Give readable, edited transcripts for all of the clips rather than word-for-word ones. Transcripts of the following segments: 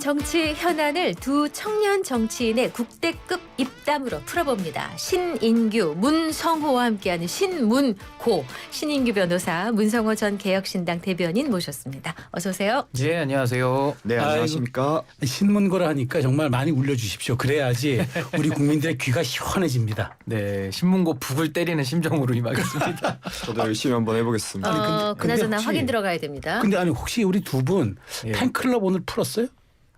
정치 현안을 두 청년 정치인의 국대급 입담으로 풀어봅니다. 신인규, 문성호와 함께하는 신문고. 신인규 변호사, 문성호 전 개혁신당 대변인 모셨습니다. 어서 오세요. 네, 안녕하세요. 네, 안녕하십니까. 신문고라 하니까 정말 많이 울려주십시오. 그래야지 우리 국민들의 귀가 시원해집니다. 네, 신문고 북을 때리는 심정으로 임하겠습니다. 저도 열심히 한번 해보겠습니다. 그나저나 혹시- 확인 들어가야 됩니다. 근데 아니 혹시 우리 두 분 예. 팬클럽 오늘 풀었어요?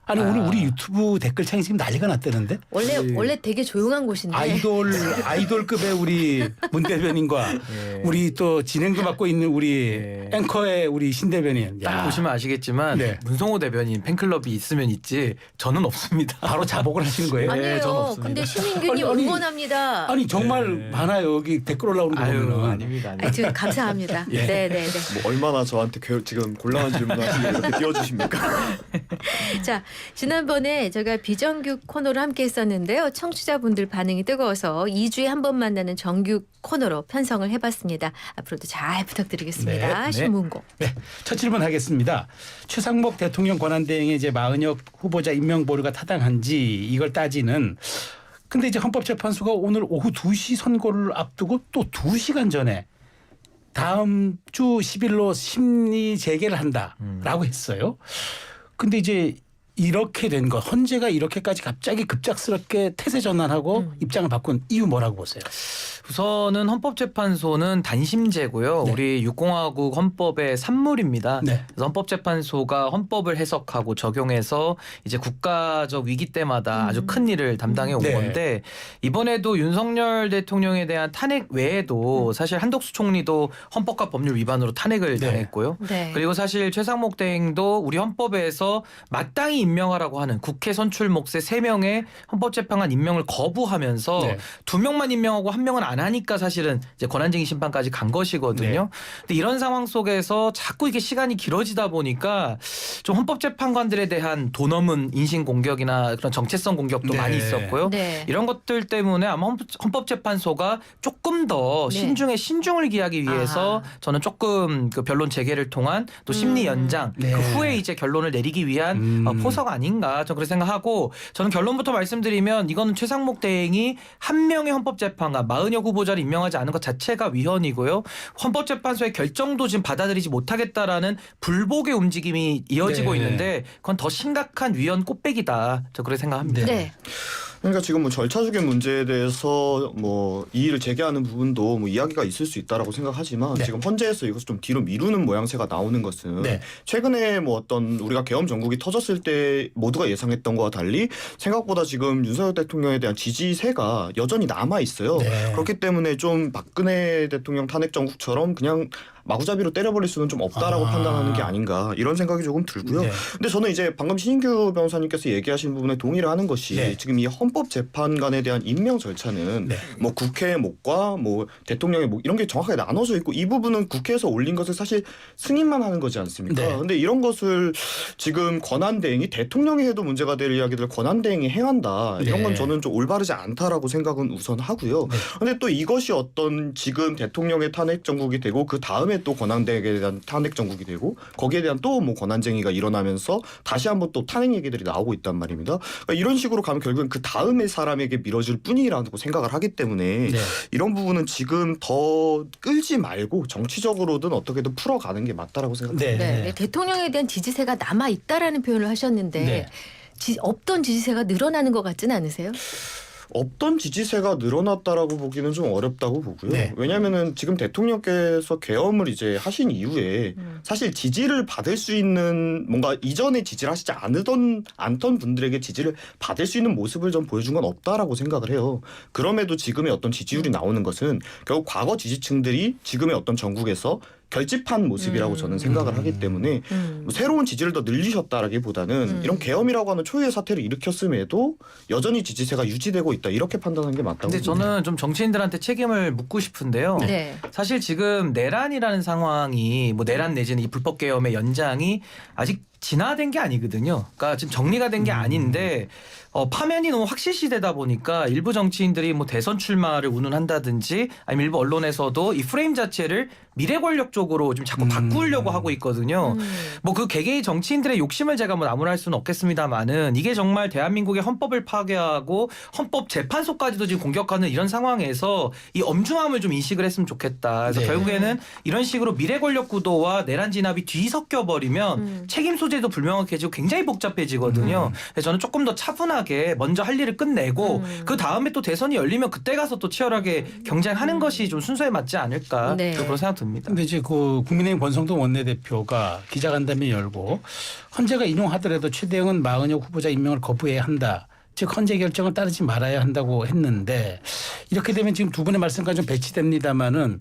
아니 오늘 우리 유튜브 댓글창이 지금 난리가 났다는데 원래 되게 조용한 곳인데. 아이돌급의 우리 문 대변인과 예. 우리 또 진행도 맡고 있는 우리 예. 앵커의 우리 신 대변인. 딱 보시면 아시겠지만 네. 문성호 대변인 팬클럽이 있으면 있지 저는 없습니다. 바로 자복을 하시는 거예요? 네, 저는 아니에요. 없습니다. 근데 신인규님 아니, 응원합니다. 아니 정말 네. 많아요. 여기 댓글 올라오는 거 아유, 보면은. 아닙니다. 지금 감사합니다. 예. 네네네. 뭐 얼마나 저한테 지금 곤란한 질문하시고 이렇게 띄워주십니까? 자, 지난번에 제가 비정규 코너를 함께 했었는데요. 청취자분들 반응이 뜨거워서 2주에 한 번 만나는 정규 코너로 편성을 해봤습니다. 앞으로도 잘 부탁드리겠습니다. 네, 네. 신문고. 네, 첫 질문 하겠습니다. 최상목 대통령 권한대행의 이제 마은혁 후보자 임명 보류가 타당한지 이걸 따지는. 근데 이제 헌법재판소가 오늘 오후 2시 선고를 앞두고 또 2시간 전에 다음 주 10일로 심리 재개를 한다라고 했어요. 근데 이제 이렇게 된 거, 헌재가 이렇게까지 갑자기 급작스럽게 태세 전환하고 입장을 바꾼 이유 뭐라고 보세요? 우선은 헌법재판소는 단심제고요. 네. 우리 육공화국 헌법의 산물입니다. 네. 그래서 헌법재판소가 헌법을 해석하고 적용해서 이제 국가적 위기 때마다 아주 큰 일을 담당해 온 네. 건데 이번에도 윤석열 대통령에 대한 탄핵 외에도 사실 한덕수 총리도 헌법과 법률 위반으로 탄핵을 네. 당했고요. 네. 그리고 사실 최상목 대행도 우리 헌법에서 마땅히 임명하라고 하는 국회 선출 몫의 3명의 헌법재판관 임명을 거부하면서 네. 2명만 임명하고 1명은 안 하니까 사실은 이제 권한쟁의 심판까지 간 것이거든요. 근데 이런 상황 속에서 자꾸 이게 시간이 길어지다 보니까 좀 헌법재판관들에 대한 도 넘은 인신 공격이나 그런 정체성 공격도 네. 많이 있었고요. 네. 이런 것들 때문에 아마 헌법재판소가 조금 더 네. 신중에 신중을 기하기 위해서 저는 조금 그 변론 재개를 통한 또 심리 연장 네. 그 후에 이제 결론을 내리기 위한 포석 아닌가 저는 그렇게 생각하고 저는 결론부터 말씀드리면 이거는 최상목 대행이 한 명의 헌법재판관 마은혁 후보자를 임명하지 않은 것 자체가 위헌이고요. 헌법재판소의 결정도 지금 받아들이지 못하겠다라는 불복의 움직임이 이어지고 네. 있는데 그건 더 심각한 위헌 꽃배기다. 저 그렇게 생각합니다. 네. 그러니까 지금 뭐 절차 주계 문제에 대해서 뭐 이의를 제기하는 부분도 뭐 이야기가 있을 수 있다라고 생각하지만 네. 지금 헌재에서 이것을 좀 뒤로 미루는 모양새가 나오는 것은 네. 최근에 뭐 어떤 우리가 계엄 정국이 터졌을 때 모두가 예상했던 것과 달리 생각보다 지금 윤석열 대통령에 대한 지지세가 여전히 남아 있어요. 네. 그렇기 때문에 좀 박근혜 대통령 탄핵 정국처럼 그냥 마구잡이로 때려버릴 수는 좀 없다라고 판단하는 게 아닌가 이런 생각이 조금 들고요. 네. 근데 저는 이제 방금 신인규 변호사님께서 얘기하신 부분에 동의를 하는 것이 네. 지금 이 헌법재판관에 대한 임명 절차는 네. 뭐 국회의 몫과 뭐 대통령의 몫 이런 게 정확하게 나눠져 있고 이 부분은 국회에서 올린 것을 사실 승인만 하는 거지 않습니까? 네. 근데 이런 것을 지금 권한대행이 대통령이 해도 문제가 될 이야기들을 권한대행이 행한다. 이런 네. 건 저는 좀 올바르지 않다라고 생각은 우선 하고요. 네. 근데 또 이것이 어떤 지금 대통령의 탄핵 정국이 되고 그 다음에 또 권한대행에 대한 탄핵 정국이 되고 거기에 대한 또 뭐 권한쟁의가 일어나면서 다시 한번 또 탄핵 얘기들이 나오고 있단 말입니다. 그러니까 이런 식으로 가면 결국엔 그 다음에 사람에게 미뤄질 뿐이라고 생각을 하기 때문에 네. 이런 부분은 지금 더 끌지 말고 정치적으로든 어떻게든 풀어가는 게 맞다라고 생각합니다. 네. 네. 대통령에 대한 지지세가 남아 있다라는 표현을 하셨는데 네. 없던 지지세가 늘어나는 것 같지는 않으세요? 없던 지지세가 늘어났다라고 보기는 좀 어렵다고 보고요. 네. 왜냐하면은 지금 대통령께서 계엄을 이제 하신 이후에 사실 지지를 받을 수 있는 뭔가 이전에 지지를 하시지 않던 분들에게 지지를 받을 수 있는 모습을 좀 보여준 건 없다라고 생각을 해요. 그럼에도 지금의 어떤 지지율이 나오는 것은 결국 과거 지지층들이 지금의 어떤 정국에서 결집한 모습이라고 저는 생각을 하기 때문에 뭐 새로운 지지를 더 늘리셨다라기보다는 이런 계엄이라고 하는 초유의 사태를 일으켰음에도 여전히 지지세가 유지되고 있다 이렇게 판단하는 게 맞다고 근데 봅니다. 저는 좀 정치인들한테 책임을 묻고 싶은데요. 네. 사실 지금 내란이라는 상황이 뭐 내란 내지는 이 불법 계엄의 연장이 아직 진화된 게 아니거든요. 그러니까 지금 정리가 된 게 아닌데 파면이 너무 확실시되다 보니까 일부 정치인들이 뭐 대선 출마를 운운한다든지 아니면 일부 언론에서도 이 프레임 자체를 미래 권력 쪽으로 좀 자꾸 바꾸려고 하고 있거든요. 뭐 그 개개의 정치인들의 욕심을 제가 뭐 나무랄 수는 없겠습니다만은 이게 정말 대한민국의 헌법을 파괴하고 헌법 재판소까지도 지금 공격하는 이런 상황에서 이 엄중함을 좀 인식을 했으면 좋겠다. 그래서 네. 결국에는 이런 식으로 미래 권력 구도와 내란 진압이 뒤섞여 버리면 책임 소재도 불명확해지고 굉장히 복잡해지거든요. 그래서 저는 조금 더 차분하게 먼저 할 일을 끝내고 그 다음에 또 대선이 열리면 그때 가서 또 치열하게 경쟁하는 것이 좀 순서에 맞지 않을까 네. 그런 생각 듭니다. 근데 이제 그 국민의힘 권성동 원내대표가 기자간담회 열고 헌재가 인용하더라도 최대형은 마은혁 후보자 임명을 거부해야 한다. 즉 헌재 결정을 따르지 말아야 한다고 했는데 이렇게 되면 지금 두 분의 말씀까지 좀 배치됩니다마는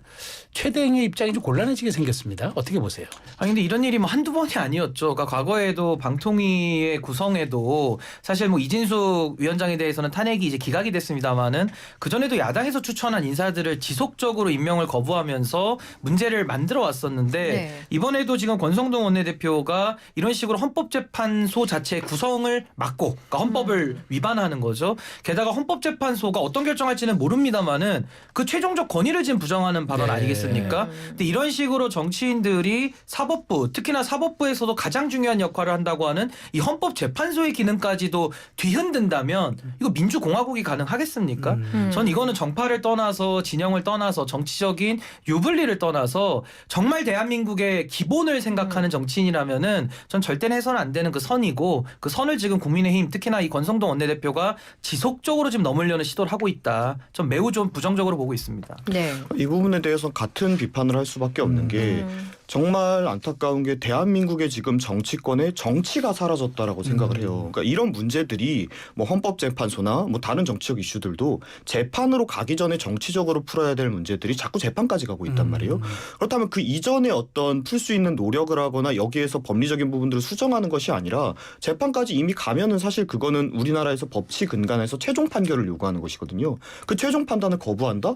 최대행의 입장이 좀 곤란해지게 생겼습니다. 어떻게 보세요? 아니 근데 이런 일이 뭐 한두 번이 아니었죠. 그러니까 과거에도 방통위의 구성에도 사실 뭐 이진숙 위원장에 대해서는 탄핵이 이제 기각이 됐습니다마는 그 전에도 야당에서 추천한 인사들을 지속적으로 임명을 거부하면서 문제를 만들어 왔었는데 네. 이번에도 지금 권성동 원내대표가 이런 식으로 헌법재판소 자체의 구성을 막고 그러니까 헌법을 위반하는 거죠. 게다가 헌법재판소가 어떤 결정할지는 모릅니다마는 그 최종적 권위를 지금 부정하는 발언 네. 아니겠습니까? 근데 이런 식으로 정치인들이 사법부 특히나 사법부에서도 가장 중요한 역할을 한다고 하는 이 헌법재판소의 기능까지도 뒤흔든다면 이거 민주공화국이 가능하겠습니까? 전 이거는 정파를 떠나서 진영을 떠나서 정치적인 유불리를 떠나서 정말 대한민국의 기본을 생각하는 정치인이라면은 전 절대 해서는 안 되는 그 선이고 그 선을 지금 국민의힘 특히나 이 권성동 원내대표가 지속적으로 지금 넘으려는 시도를 하고 있다. 전 매우 좀 부정적으로 보고 있습니다. 네. 이 부분에 대해서 같은 비판을 할 수밖에 없는 게 정말 안타까운 게 대한민국의 지금 정치권의 정치가 사라졌다라고 생각을 해요. 그러니까 이런 문제들이 뭐 헌법재판소나 뭐 다른 정치적 이슈들도 재판으로 가기 전에 정치적으로 풀어야 될 문제들이 자꾸 재판까지 가고 있단 말이에요. 그렇다면 그 이전에 어떤 풀 수 있는 노력을 하거나 여기에서 법리적인 부분들을 수정하는 것이 아니라 재판까지 이미 가면은 사실 그거는 우리나라에서 법치 근간에서 최종 판결을 요구하는 것이거든요. 그 최종 판단을 거부한다?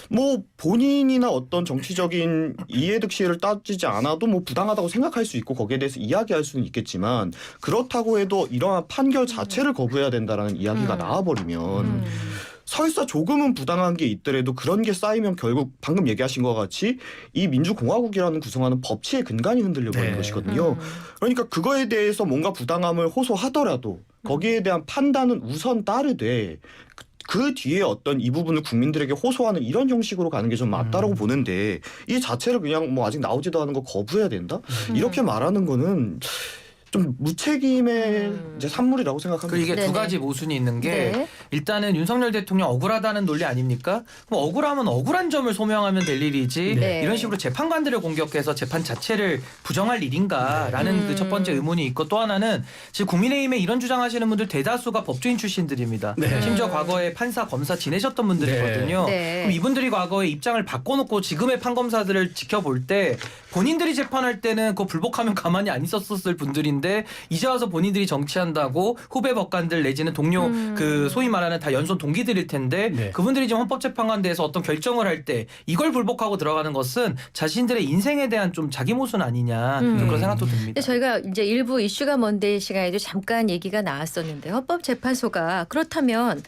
뭐 본인이나 어떤 정치적인 이해득실을 따지지 않아도 뭐 부당하다고 생각할 수 있고 거기에 대해서 이야기할 수는 있겠지만 그렇다고 해도 이러한 판결 자체를 거부해야 된다라는 이야기가 나와버리면 설사 조금은 부당한 게 있더라도 그런 게 쌓이면 결국 방금 얘기하신 것 같이 이 민주공화국이라는 구성하는 법치의 근간이 흔들려버리는 네. 것이거든요. 그러니까 그거에 대해서 뭔가 부당함을 호소하더라도 거기에 대한 판단은 우선 따르되 그 뒤에 어떤 이 부분을 국민들에게 호소하는 이런 형식으로 가는 게 좀 맞다라고 보는데 이 자체를 그냥 뭐 아직 나오지도 않은 거 거부해야 된다? 이렇게 말하는 거는 좀 무책임의 이제 산물이라고 생각합니다. 그리고 이게 네네. 두 가지 모순이 있는 게 네. 일단은 윤석열 대통령 억울하다는 논리 아닙니까? 그럼 억울하면 억울한 점을 소명하면 될 일이지 네. 이런 식으로 재판관들을 공격해서 재판 자체를 부정할 일인가라는 그 첫 번째 의문이 있고 또 하나는 지금 국민의힘에 이런 주장하시는 분들 대다수가 법조인 출신들입니다. 네. 심지어 과거에 판사, 검사 지내셨던 분들이거든요. 네. 그럼 이분들이 과거에 입장을 바꿔놓고 지금의 판검사들을 지켜볼 때 본인들이 재판할 때는 그거 불복하면 가만히 안 있었을 분들인데 이제 와서 본인들이 정치한다고 후배 법관들 내지는 동료 그 소위 말하는 다 연손 동기들일 텐데 네. 그분들이 지금 헌법재판관대에서 어떤 결정을 할 때 이걸 불복하고 들어가는 것은 자신들의 인생에 대한 좀 자기 모순 아니냐 좀 그런 생각도 듭니다. 근데 저희가 이제 일부 이슈가 먼데이 시간에도 잠깐 얘기가 나왔었는데 헌법재판소가 그렇다면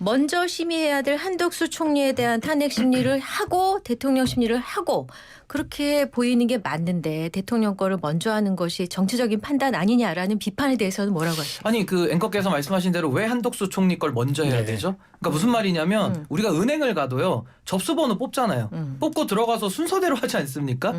먼저 심의해야 될 한덕수 총리에 대한 탄핵 심리를 하고 대통령 심리를 하고 그렇게 보이는 게 맞는데 대통령 거를 먼저 하는 것이 정치적인 판단 아니냐라는 비판에 대해서는 뭐라고 하십니까? 아니 그 앵커께서 말씀하신 대로 왜 한덕수 총리 걸 먼저 해야 네. 되죠? 그러니까 무슨 말이냐면 우리가 은행을 가도요 접수번호 뽑잖아요. 뽑고 들어가서 순서대로 하지 않습니까?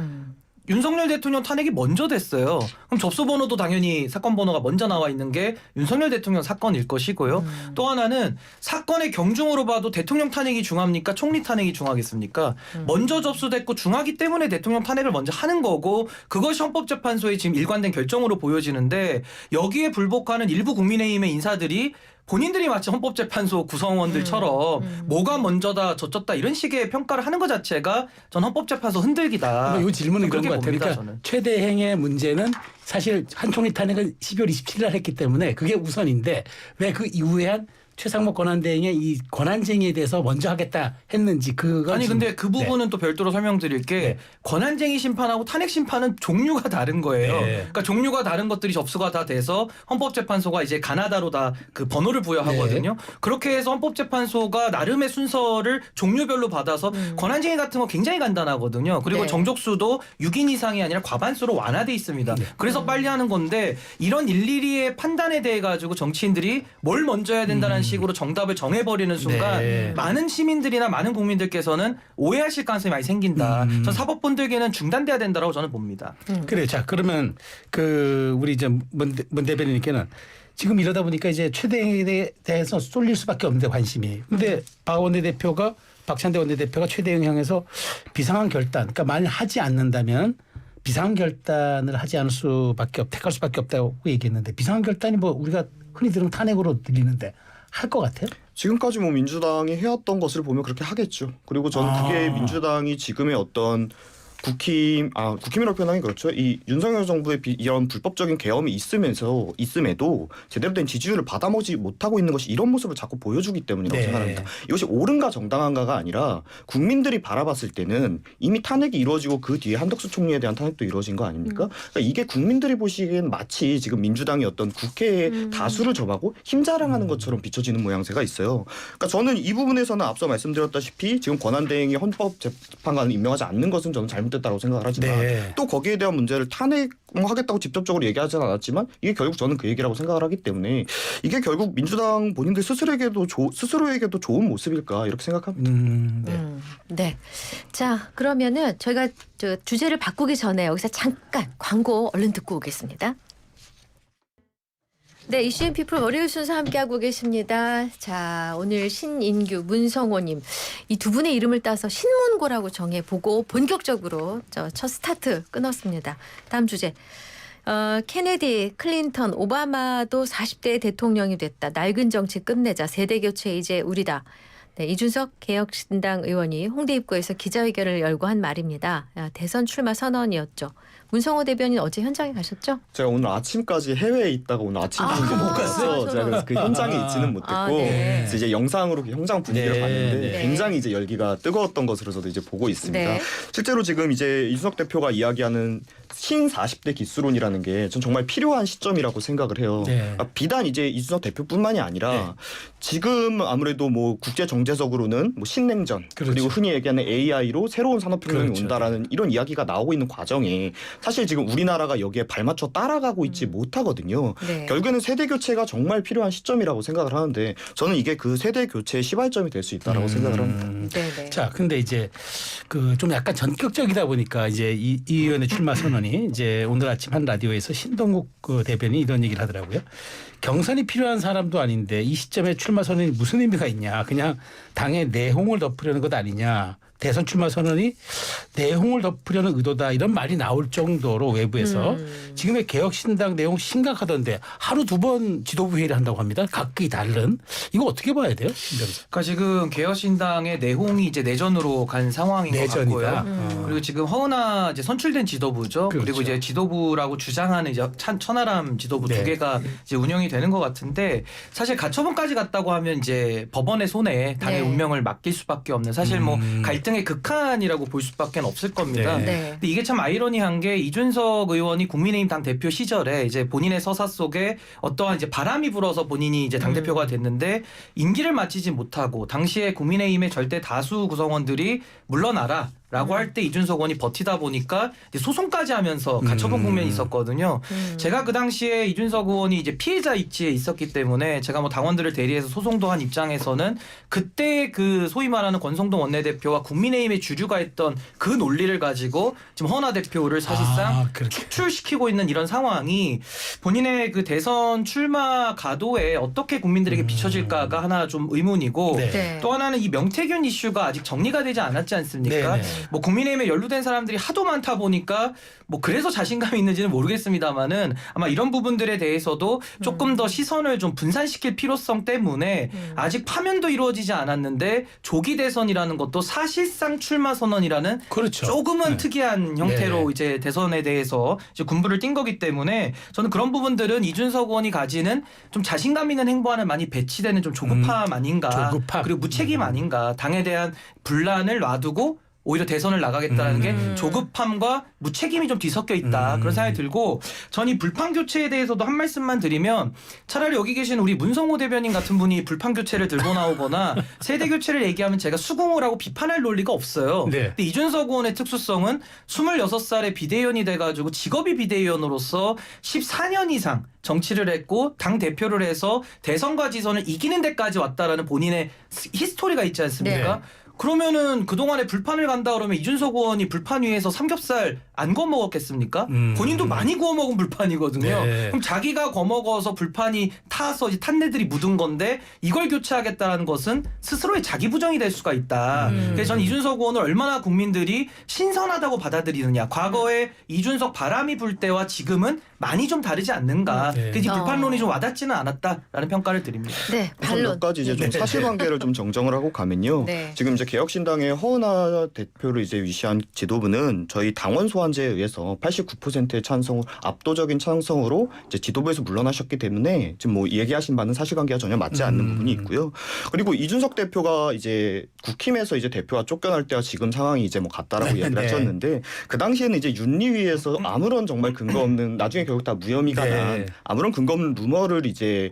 윤석열 대통령 탄핵이 먼저 됐어요. 그럼 접수번호도 당연히 사건 번호가 먼저 나와 있는 게 윤석열 대통령 사건일 것이고요. 또 하나는 사건의 경중으로 봐도 대통령 탄핵이 중합니까? 총리 탄핵이 중하겠습니까? 먼저 접수됐고 중하기 때문에 대통령 탄핵을 먼저 하는 거고 그것이 헌법재판소의 지금 일관된 결정으로 보여지는데 여기에 불복하는 일부 국민의힘의 인사들이 본인들이 마치 헌법재판소 구성원들처럼 뭐가 먼저다 저쩌다 이런 식의 평가를 하는 것 자체가 전 헌법재판소 흔들기다. 이 질문은 그런 그렇게 것 같아요. 봅니다, 그러니까 저는. 최대행의 문제는 사실 한 총리 탄핵을 12월 27일 날 했기 때문에 그게 우선인데 왜 그 이후에 한 최상목 권한대행의 이 권한쟁의에 대해서 먼저 하겠다 했는지 그건 아니 지금- 근데 그 부분은 또 별도로 설명드릴 게 네. 권한쟁의 심판하고 탄핵 심판은 종류가 다른 거예요. 네. 그러니까 종류가 다른 것들이 접수가 다 돼서 헌법재판소가 이제 가나다로 다 그 번호를 부여하거든요. 그렇게 해서 헌법재판소가 나름의 순서를 종류별로 받아서 권한쟁의 같은 거 굉장히 간단하거든요. 그리고 네. 정족수도 6인 이상이 아니라 과반수로 완화돼 있습니다. 그래서 빨리 하는 건데 이런 일일이의 판단에 대해 가지고 정치인들이 뭘 먼저 해야 된다는 식으로 정답을 정해버리는 순간 네. 많은 시민들이나 많은 국민들께서는 오해하실 가능성이 많이 생긴다. 전 사법분들계는 중단돼야 된다고 저는 봅니다. 그래요. 자 그러면 그 우리 이제 문 대변인께는 지금 이러다 보니까 이제 최대행에 대해서 쏠릴 수밖에 없는데 관심이. 근데 박 원내대표가 박찬대 원내대표가 최대행 향해서 비상한 결단. 그러니까 만약 하지 않는다면 비상한 결단을 하지 않을 수밖에 택할 수밖에 없다고 얘기했는데 비상한 결단이 뭐 우리가 흔히 들으면 탄핵으로 들리는데 할 것 같아요? 지금까지 뭐 민주당이 해왔던 것을 보면 그렇게 하겠죠. 그리고 저는 그게 민주당이 지금의 어떤 국힘이라고 표현하기 그렇죠. 이 윤석열 정부의 이런 불법적인 계엄이 있음에도 제대로 된 지지율을 받아먹지 못하고 있는 것이 이런 모습을 자꾸 보여주기 때문이라고 네. 생각합니다. 이것이 옳은가 정당한가가 아니라 국민들이 바라봤을 때는 이미 탄핵이 이루어지고 그 뒤에 한덕수 총리에 대한 탄핵도 이루어진 거 아닙니까? 그러니까 이게 국민들이 보시기엔 마치 지금 민주당이 어떤 국회의 다수를 점하고 힘자랑하는 것처럼 비춰지는 모양새가 있어요. 그러니까 저는 이 부분에서는 앞서 말씀드렸다시피 지금 권한대행이 헌법재판관을 임명하지 않는 것은 저는 잘못됐다고 생각을 하지만 네. 또 거기에 대한 문제를 탄핵하겠다고 직접적으로 얘기하지는 않았지만 이게 결국 저는 그 얘기라고 생각을 하기 때문에 이게 결국 민주당 본인들 스스로에게도 좋은 모습일까 이렇게 생각합니다. 네. 네. 자, 그러면은 저희가 주제를 바꾸기 전에 여기서 잠깐 광고 얼른 듣고 오겠습니다. 네, 이슈앤 피플 월요일 순서 함께하고 계십니다. 자, 오늘 신인규, 문성호님 이 두 분의 이름을 따서 신문고라고 정해보고 본격적으로 첫 스타트 끊었습니다. 다음 주제. 케네디, 클린턴, 오바마도 40대 대통령이 됐다. 낡은 정치 끝내자. 세대교체 이제 우리다. 네, 이준석 개혁신당 의원이 홍대 입구에서 기자회견을 열고 한 말입니다. 대선 출마 선언이었죠. 문성호 대변인 어제 현장에 가셨죠? 제가 오늘 아침까지 해외에 있다가 오늘 아침에 이제 못 못 갔어요? 가서 제가 그래서 그 현장에 있지는 못했고 네. 그래서 이제 영상으로 그 현장 분위기를 네. 봤는데 네. 굉장히 이제 열기가 뜨거웠던 것으로 저도 이제 보고 있습니다. 네. 실제로 지금 이제 이준석 대표가 이야기하는 신 40대 기수론이라는 게 전 정말 필요한 시점이라고 생각을 해요. 네. 그러니까 비단 이제 이준석 대표뿐만이 아니라 네. 지금 아무래도 뭐 국제 정제적으로는 뭐 신냉전 그렇죠. 그리고 흔히 얘기하는 AI로 새로운 산업혁명이 그렇죠. 온다라는 이런 이야기가 나오고 있는 과정에 사실 지금 우리나라가 여기에 발맞춰 따라가고 있지 못하거든요. 네. 결국에는 세대 교체가 정말 필요한 시점이라고 생각을 하는데 저는 이게 그 세대 교체의 시발점이 될 수 있다라고 생각을 합니다. 네, 네. 자, 근데 이제 그 좀 약간 전격적이다 보니까 이제 이 의원의 출마 선언이 이제 오늘 아침 한 라디오에서 신동국 그 대변인이 이런 얘기를 하더라고요. 경선이 필요한 사람도 아닌데 이 시점에 출마 선언이 무슨 의미가 있냐. 그냥 당의 내홍을 덮으려는 것 아니냐. 대선 출마 선언이 내홍을 덮으려는 의도다 이런 말이 나올 정도로 외부에서 지금의 개혁신당 내용 심각하던데 하루 두 번 지도부 회의를 한다고 합니다. 각기 다른. 이거 어떻게 봐야 돼요? 그러니까 지금 개혁신당의 내홍이 이제 내전으로 간 상황인 것 내전이다. 같고요. 그리고 지금 허은하 이제 선출된 지도부죠. 그렇죠. 그리고 이제 지도부라고 주장하는 이제 천하람 지도부 네. 두 개가 이제 운영이 되는 것 같은데 사실 가처분까지 갔다고 하면 이제 법원의 손에 당의 네. 운명을 맡길 수밖에 없는 사실 뭐 갈등의 극한이라고 볼 수밖에 없을 겁니다. 네. 네. 근데 이게 참 아이러니한 게 이준석 의원이 국민의힘 당 대표 시절에 이제 본인의 서사 속에 어떠한 이제 바람이 불어서 본인이 이제 당 대표가 됐는데 임기를 마치지 못하고 당시에 국민의힘의 절대 다수 구성원들이 물러나라. 라고 할 때 이준석 의원이 버티다 보니까 이제 소송까지 하면서 가처분 국면이 있었거든요. 제가 그 당시에 이준석 의원이 이제 피해자 입지에 있었기 때문에 제가 뭐 당원들을 대리해서 소송도 한 입장에서는 그때 그 소위 말하는 권성동 원내대표와 국민의힘의 주류가 했던 그 논리를 가지고 지금 허은하 대표를 사실상 축출시키고 있는 이런 상황이 본인의 그 대선 출마 가도에 어떻게 국민들에게 비춰질까가 하나 좀 의문이고 네. 네. 또 하나는 이 명태균 이슈가 아직 정리가 되지 않았지 않습니까? 네, 네. 뭐 국민의힘에 연루된 사람들이 하도 많다 보니까 뭐 그래서 자신감이 있는지는 모르겠습니다만은 아마 이런 부분들에 대해서도 조금 더 시선을 좀 분산시킬 필요성 때문에 아직 파면도 이루어지지 않았는데 조기 대선이라는 것도 사실상 출마 선언이라는 그렇죠. 조금은 네. 특이한 형태로 네. 이제 대선에 대해서 이제 군부를 띈 거기 때문에 저는 그런 부분들은 이준석 의원이 가지는 좀 자신감 있는 행보안에 많이 배치되는 좀 조급함 아닌가. 조급함. 그리고 무책임 아닌가. 당에 대한 분란을 놔두고 오히려 대선을 나가겠다는 게 조급함과 무책임이 좀 뒤섞여 있다. 그런 생각이 들고 전 이 불판 교체에 대해서도 한 말씀만 드리면 차라리 여기 계신 우리 문성호 대변인 같은 분이 불판 교체를 들고 나오거나 세대 교체를 얘기하면 제가 수긍을 하고 비판할 논리가 없어요. 네. 근데 이준석 의원의 특수성은 26살에 비대위원이 돼가지고 직업이 비대위원으로서 14년 이상 정치를 했고 당 대표를 해서 대선과 지선을 이기는 데까지 왔다라는 본인의 히스토리가 있지 않습니까? 네. 그러면은 그동안에 불판을 간다 그러면 이준석 의원이 불판 위에서 삼겹살 안 구워 먹었겠습니까? 본인도 많이 구워 먹은 불판이거든요. 네. 그럼 자기가 구워 먹어서 불판이 타서 이제 탄내들이 묻은 건데 이걸 교체하겠다는 것은 스스로의 자기 부정이 될 수가 있다. 그래서 저는 이준석 의원을 얼마나 국민들이 신선하다고 받아들이느냐. 과거에 이준석 바람이 불 때와 지금은 많이 좀 다르지 않는가. 네. 그래서 이 불판론이 좀 와닿지는 않았다라는 평가를 드립니다. 네, 우선 반론. 몇 가지 이제 좀 사실관계를 좀 정정을 하고 가면요. 네. 지금 이제 개혁신당의 허은하 대표를 이제 위시한 지도부는 저희 당원 소환제에 의해서 89%의 찬성을 압도적인 찬성으로 이제 지도부에서 물러나셨기 때문에 지금 뭐 얘기하신 바는 사실관계가 전혀 맞지 않는 부분이 있고요. 그리고 이준석 대표가 이제 국힘에서 이제 대표가 쫓겨날 때와 지금 상황이 이제 뭐 같다라고 네. 얘기를 하셨는데 그 당시에는 이제 윤리위에서 아무런 정말 근거 없는 나중에 결국 다 무혐의가 네. 난 아무런 근거 없는 루머를 이제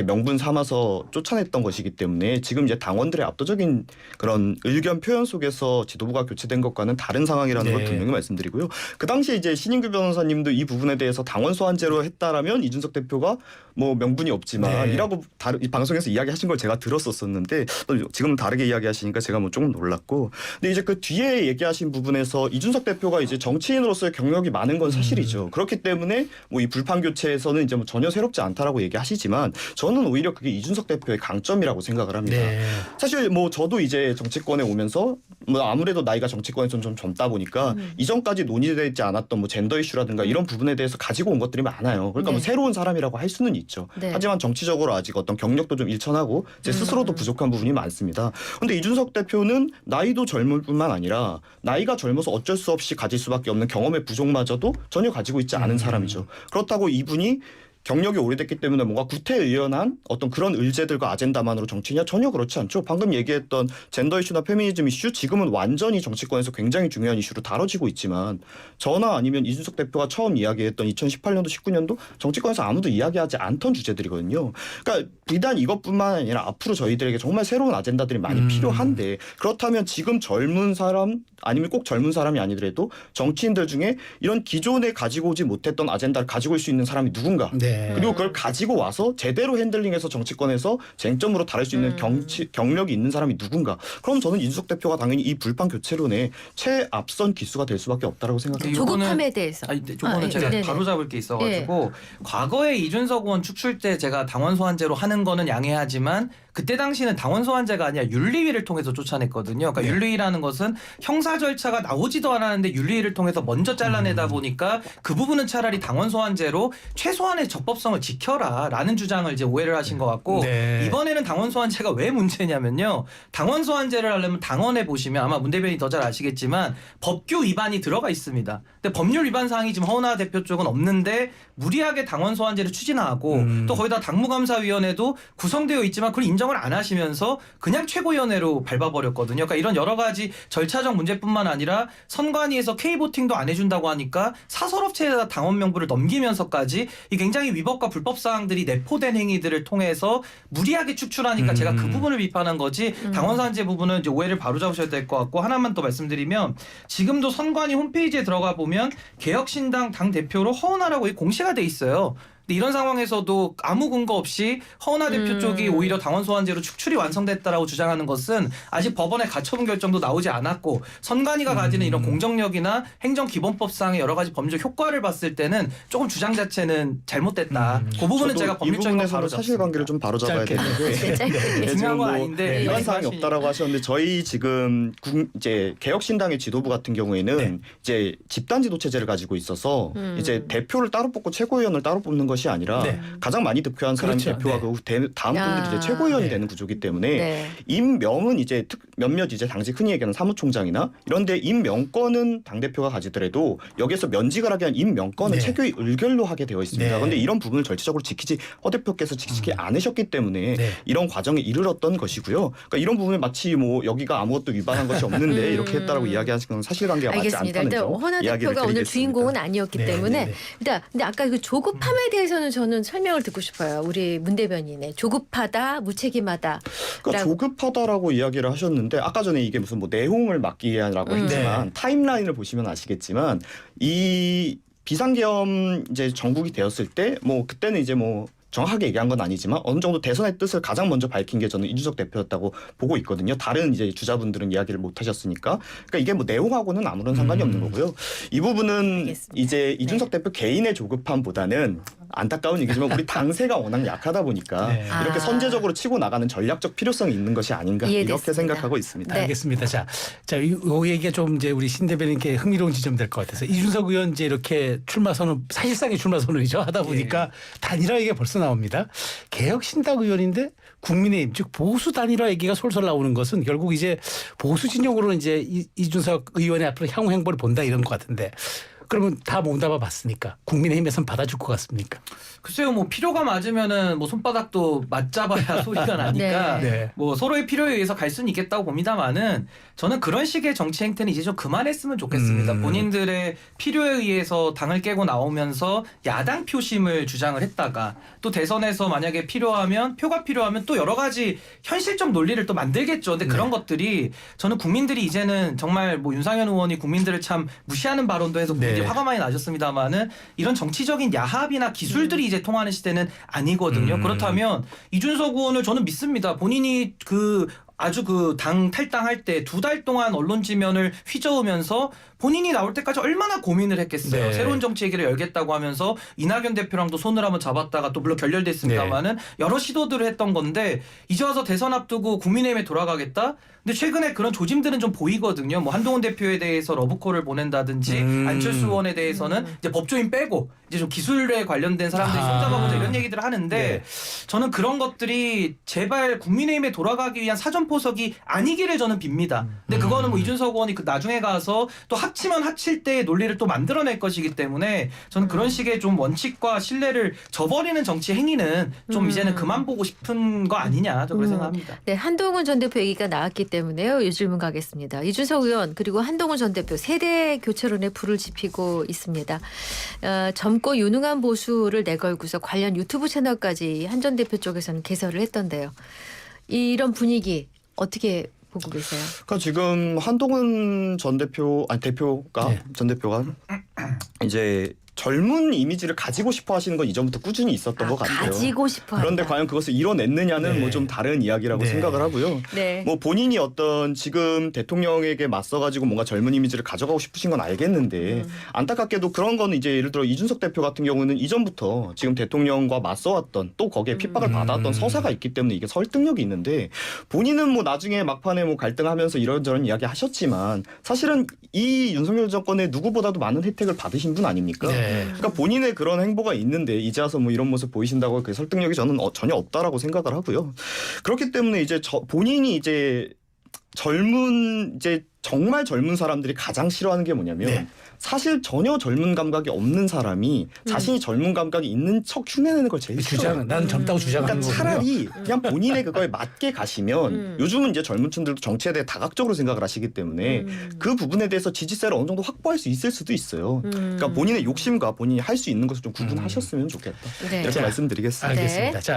명분 삼아서 쫓아냈던 것이기 때문에 지금 이제 당원들의 압도적인 그런 의견 표현 속에서 지도부가 교체된 것과는 다른 상황이라는 걸 네. 분명히 말씀드리고요. 그 당시에 이제 신인규 변호사님도 이 부분에 대해서 당원 소환제로 했다라면 이준석 대표가 뭐 명분이 없지만 네. 이라고 이 방송에서 이야기하신 걸 제가 들었었는데 지금 다르게 이야기하시니까 제가 뭐 조금 놀랐고 근데 이제 그 뒤에 얘기하신 부분에서 이준석 대표가 이제 정치인으로서의 경력이 많은 건 사실이죠. 그렇기 때문에 뭐 이 불판 교체에서는 이제 뭐 전혀 새롭지 않다라고 얘기하시지만 저는 오히려 그게 이준석 대표의 강점이라고 생각을 합니다. 네. 사실 뭐 저도 이제 정치권에 오면서 뭐 아무래도 나이가 정치권에서는 좀 젊다 보니까 이전까지 논의되지 않았던 뭐 젠더 이슈라든가 이런 부분에 대해서 가지고 온 것들이 많아요. 그러니까 뭐 네. 새로운 사람이라고 할 수는 있죠. 네. 하지만 정치적으로 아직 어떤 경력도 좀 일천하고 제 스스로도 부족한 부분이 많습니다. 그런데 이준석 대표는 나이도 젊을 뿐만 아니라 나이가 젊어서 어쩔 수 없이 가질 수밖에 없는 경험의 부족마저도 전혀 가지고 있지 않은 사람이죠. 그렇다고 이분이 경력이 오래됐기 때문에 뭔가 구태의연한 어떤 그런 의제들과 아젠다만으로 정치냐 전혀 그렇지 않죠. 방금 얘기했던 젠더 이슈나 페미니즘 이슈 지금은 완전히 정치권에서 굉장히 중요한 이슈로 다뤄지고 있지만 저나 아니면 이준석 대표가 처음 이야기했던 2018년도 19년도 정치권에서 아무도 이야기하지 않던 주제들이거든요. 그러니까 비단 이것뿐만 아니라 앞으로 저희들에게 정말 새로운 아젠다들이 많이 필요한데 그렇다면 지금 젊은 사람 아니면 꼭 젊은 사람이 아니더라도 정치인들 중에 이런 기존에 가지고 오지 못했던 아젠다를 가지고 올 수 있는 사람이 누군가. 네. 그리고 그걸 가지고 와서 제대로 핸들링해서 정치권에서 쟁점으로 다룰 수 있는 경력이 있는 사람이 누군가. 그럼 저는 이준석 대표가 당연히 이 불판 교체론의 최앞선 기수가 될 수밖에 없다라고 생각합니다. 조급함에 대해서. 아니, 요거는 제가 네네. 바로 잡을 게 있어가지고 과거에 이준석 의원 축출 때 제가 당원 소환제로 하는 거는 양해하지만 그때 당시는 당원 소환제가 아니라 윤리위를 통해서 쫓아냈거든요. 그러니까 윤리위라는 것은 형사 절차가 나오지도 않았는데 윤리위를 통해서 먼저 잘라내다 보니까 그 부분은 차라리 당원 소환제로 최소한의 적법성을 지켜라라는 주장을 이제 오해를 하신 것 같고 네. 이번에는 당원 소환제가 왜 문제냐면요. 당원 소환제를 하려면 당원에 보시면 아마 문 대변인이 더 잘 아시겠지만 법규 위반이 들어가 있습니다. 근데 법률 위반 사항이 지금 허은하 대표 쪽은 없는데 무리하게 당원 소환제를 추진하고 또 거기다 당무감사위원회도 구성되어 있지만 그걸 인정을 안 하시면서 그냥 최고위원회로 밟아버렸거든요. 그러니까 이런 여러 가지 절차적 문제뿐만 아니라 선관위에서 K보팅도 안 해준다고 하니까 사설업체에다 당원 명부를 넘기면서까지 이 굉장히 위법과 불법 사항들이 내포된 행위들을 통해서 무리하게 축출하니까 제가 그 부분을 비판한 거지 당원 소환제 부분은 이제 오해를 바로잡으셔야 될 것 같고 하나만 더 말씀드리면 지금도 선관위 홈페이지에 들어가 보면 개혁신당 당 대표로 허은하라고 공시가 돼 있어요. 근데 이런 상황에서도 아무 근거 없이 허은하 대표 쪽이 오히려 당원 소환제로 축출이 완성됐다라고 주장하는 것은 아직 법원의 가처분 결정도 나오지 않았고 선관위가 가지는 이런 공정력이나 행정기본법상의 여러 가지 법률적 효과를 봤을 때는 조금 주장 자체는 잘못됐다. 그 부분은 제가 이 법률적인 거 부분에서 바로 사실관계를 좀 바로잡아야 짧게. 되는데 네, 짧게. 네, 중요한 지금 건 뭐 아닌데 위반 사항이 말씀하시니까. 없다라고 하셨는데 저희 지금 이제 개혁신당의 지도부 같은 경우에는 이제 집단 지도 체제를 가지고 있어서 이제 대표를 따로 뽑고 최고위원을 따로 뽑는 것이 아니라 네. 가장 많이 득표한 사람이 그렇죠. 대표가 네. 그 다음 분들이 이제 최고위원이 네. 되는 구조기 때문에 네. 임명은 이제 몇몇 이제 당직 흔히 얘기하는 사무총장이나 이런데 임명권은 당 대표가 가지더라도 여기에서 면직을 하게 한 임명권은 네. 최고위 의결로 하게 되어 있습니다. 네. 그런데 이런 부분을 절차적으로 지키지 허 대표께서 지키지 않으셨기 때문에 네. 이런 과정에 이르렀던 것이고요. 그러니까 이런 부분에 마치 뭐 여기가 아무것도 위반한 것이 없는데 이렇게 했다라고 이야기하시는 건 사실관계가 맞지 알겠습니다. 않다는 일단 점 허나 이야기를 대표가 오늘 드리겠습니다. 주인공은 아니었기 네, 때문에 네, 네. 일단 근데 아까 그 조급함에 대해서는 저는 설명을 듣고 싶어요. 우리 문 대변인의 조급하다, 무책임하다. 그러니까 조급하다라고 이야기를 하셨는데 아까 전에 이게 무슨 뭐 내홍을 막기 위한이라고 했지만 네. 타임라인을 보시면 아시겠지만 이 비상계엄 이제 정국이 되었을 때 뭐 그때는 이제 뭐 정확하게 얘기한 건 아니지만 어느 정도 대선의 뜻을 가장 먼저 밝힌 게 저는 이준석 대표였다고 보고 있거든요. 다른 이제 주자분들은 이야기를 못 하셨으니까. 그러니까 이게 뭐 내용하고는 아무런 상관이 없는 거고요. 이 부분은 알겠습니다. 이제 이준석 대표 개인의 조급함보다는 안타까운 얘기지만 우리 당세가 워낙 약하다 보니까 네. 이렇게 아. 선제적으로 치고 나가는 전략적 필요성이 있는 것이 아닌가 이해됐습니다. 이렇게 생각하고 있습니다. 네. 알겠습니다. 자, 요 얘기가 좀 이제 우리 신 대변인께 흥미로운 지점 될 것 같아서 이준석 의원 이제 이렇게 출마 선언 사실상의 출마 선언이죠 하다 보니까 단일화 얘기가 벌써 나옵니다. 개혁신당 의원인데 국민의힘 즉 보수 단일화 얘기가 솔솔 나오는 것은 결국 이제 보수 진영으로는 이제 이준석 의원의 앞으로 향후 행보를 본다 이런 것 같은데. 그러면 다 몸담아 봤으니까 국민의힘에서는 받아줄 것 같습니까? 글쎄요, 뭐 필요가 맞으면은 뭐 손바닥도 맞잡아야 소리가 나니까 네. 뭐 서로의 필요에 의해서 갈 수는 있겠다고 봅니다만은 저는 그런 식의 정치 행태는 이제 좀 그만했으면 좋겠습니다. 본인들의 필요에 의해서 당을 깨고 나오면서 야당 표심을 주장을 했다가 또 대선에서 만약에 표가 필요하면 또 여러 가지 현실적 논리를 또 만들겠죠. 근데 그런 것들이 저는 국민들이 이제는 정말 뭐 윤상현 의원이 국민들을 참 무시하는 발언도 해서 국민들이 네. 화가 많이 나셨습니다만은 이런 정치적인 야합이나 기술들이 이제 통하는 시대는 아니거든요. 그렇다면 이준석 의원을 저는 믿습니다. 본인이 아주 당 탈당할 때 2달 동안 언론 지면을 휘저으면서 본인이 나올 때까지 얼마나 고민을 했겠어요. 네. 새로운 정치 얘기를 열겠다고 하면서 이낙연 대표랑도 손을 한번 잡았다가 또 물론 결렬됐습니다만은 여러 시도들을 했던 건데 이제 와서 대선 앞두고 국민의힘에 돌아가겠다? 근데 최근에 그런 조짐들은 좀 보이거든요. 뭐 한동훈 대표에 대해서 러브콜을 보낸다든지 안철수 의원에 대해서는 이제 법조인 빼고 이제 좀 기술에 관련된 사람들이 손잡아보자 이런 얘기들을 하는데 네. 저는 그런 것들이 제발 국민의힘에 돌아가기 위한 사전포석이 아니기를 저는 빕니다. 근데 그거는 뭐 이준석 의원이 나중에 가서 또 합치면 합칠 때의 논리를 또 만들어낼 것이기 때문에 저는 그런 식의 좀 원칙과 신뢰를 저버리는 정치 행위는 좀 이제는 그만 보고 싶은 거 아니냐 저 그렇게 생각합니다. 네, 한동훈 전 대표 얘기가 나왔기 때문에요. 이 질문 가겠습니다. 이준석 의원 그리고 한동훈 전 대표 세대 교체론에 불을 지피고 있습니다. 젊고 유능한 보수를 내걸고서 관련 유튜브 채널까지 한 전 대표 쪽에서는 개설을 했던데요. 이런 분위기 어떻게 보고 계세요? 그러니까 지금 한동훈 전 대표가 네. 전 대표가 이제 젊은 이미지를 가지고 싶어 하시는 건 이전부터 꾸준히 있었던 것 같아요. 가지고 싶어 그런데 한다. 과연 그것을 이뤄냈느냐는 네. 뭐 좀 다른 이야기라고 네. 생각을 하고요. 네. 뭐 본인이 어떤 지금 대통령에게 맞서가지고 뭔가 젊은 이미지를 가져가고 싶으신 건 알겠는데 안타깝게도 그런 거는 이제 예를 들어 이준석 대표 같은 경우는 이전부터 지금 대통령과 맞서왔던 또 거기에 핍박을 받았던 서사가 있기 때문에 이게 설득력이 있는데 본인은 뭐 나중에 막판에 뭐 갈등하면서 이런저런 이야기 하셨지만 사실은 이 윤석열 정권의 누구보다도 많은 혜택을 받으신 분 아닙니까? 네. 그러니까 본인의 그런 행보가 있는데 이제 와서 뭐 이런 모습 보이신다고 그 설득력이 저는 전혀 없다라고 생각을 하고요. 그렇기 때문에 이제 본인이 이제 정말 젊은 사람들이 가장 싫어하는 게 뭐냐면 네. 사실 전혀 젊은 감각이 없는 사람이 자신이 젊은 감각이 있는 척 흉내내는 걸 제일 싫어해요. 나는 젊다고 주장하는 그러니까 거군요. 차라리 그냥 본인의 그거에 맞게 가시면 요즘은 이제 젊은 층들도 정치에 대해 다각적으로 생각을 하시기 때문에 그 부분에 대해서 지지세를 어느 정도 확보할 수 있을 수도 있어요. 그러니까 본인의 욕심과 본인이 할 수 있는 것을 좀 구분하셨으면 좋겠다. 네. 이렇게 말씀드리겠습니다. 알겠습니다. 네. 자,